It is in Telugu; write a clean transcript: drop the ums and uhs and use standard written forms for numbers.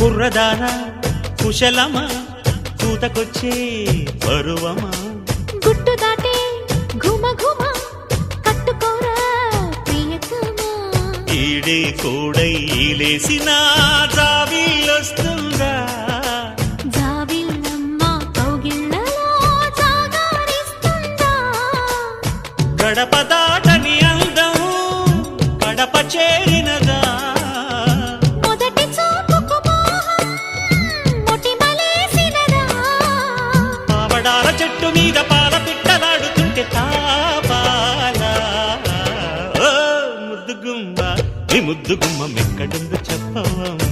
కుర్రదానా కుశలమా కూతకొచ్చే పరువమా గుట్టు దాటే ఘుమ ఘుమ కట్టుకోరా ప్రియతమా ఈడే కోడై లేసిన జావిల్లొస్తుందా జావిల్లమ్మ కౌగిళ్ళలో జాగారిస్తుందా గడప దాటని అందం గడప చేరినదా మొదటి చూపుకు మోహం మొటిమలేసినదా పావడాల చెట్టు మీద పాల పిట్టలాడుతుంటే తాపాలా ఓ ముద్దుగుమ్మ నీ ముద్దుగుమ్మ ఎక్కడుందో చెప్పవమ్మ